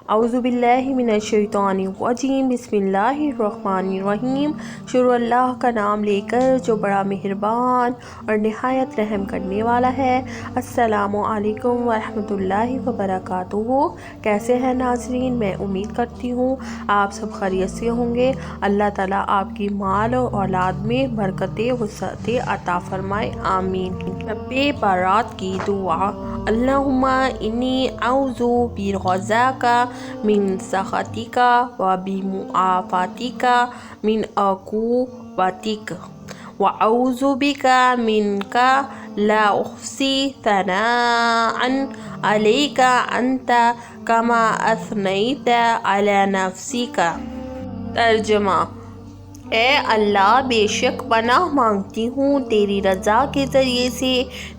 اعوذ باللہ من الشیطان الرجیم، بسم اللہ الرحمن الرحیم۔ شروع اللہ کا نام لے کر جو بڑا مہربان اور نہایت رحم کرنے والا ہے۔ السلام علیکم ورحمۃ اللہ وبرکاتہ۔ کیسے ہیں ناظرین؟ میں امید کرتی ہوں آپ سب خیریت سے ہوں گے۔ اللہ تعالیٰ آپ کی مال اور اولاد میں برکت وسعت عطا فرمائے، آمین۔ رب بارات کی دعا۔ اللہم انی اعوذ برضاک من سخطک و بمعافاتک من عقوبتک واعوذ بک منک لا احصی ثناء علیک انت کما اثنیت علی نفسک۔ ترجمہ: اے اللہ، بے شک پناہ مانگتی ہوں تیری رضا کے ذریعے سے،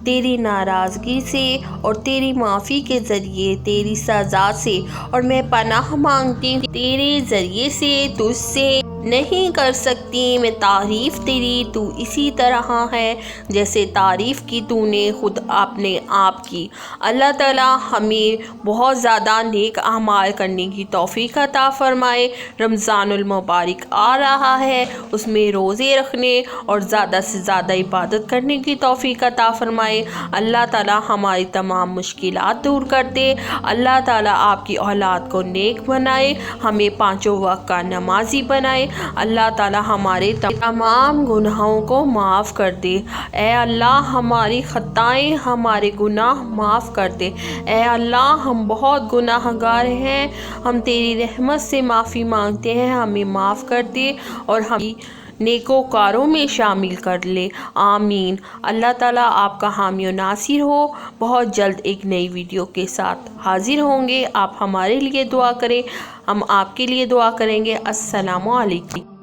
تیری ناراضگی سے، اور تیری معافی کے ذریعے تیری سزا سے، اور میں پناہ مانگتی ہوں تیرے ذریعے سے تجھ سے نہیں کر سکتی میں تعریف تیری، تو اسی طرح ہے جیسے تعریف کی تو نے خود اپنے آپ کی۔ اللہ تعالیٰ ہمیں بہت زیادہ نیک اعمال کرنے کی توفیق عطا فرمائے۔ رمضان المبارک آ رہا ہے، اس میں روزے رکھنے اور زیادہ سے زیادہ عبادت کرنے کی توفیق عطا فرمائے۔ اللہ تعالیٰ ہماری تمام مشکلات دور کر دے۔ اللہ تعالیٰ آپ کی اولاد کو نیک بنائے، ہمیں پانچوں وقت کا نمازی بنائے۔ اللہ تعالیٰ ہمارے تمام گناہوں کو معاف کر دے۔ اے اللہ، ہماری خطائیں، ہمارے گناہ معاف کر دے۔ اے اللہ، ہم بہت گناہ گار ہیں، ہم تیری رحمت سے معافی مانگتے ہیں، ہمیں معاف کر دے اور ہم نیکوکاروں میں شامل کر لے، آمین۔ اللہ تعالیٰ آپ کا حامی و ناصر ہو۔ بہت جلد ایک نئی ویڈیو کے ساتھ حاضر ہوں گے۔ آپ ہمارے لیے دعا کریں، ہم آپ کے لیے دعا کریں گے۔ السلام علیکم۔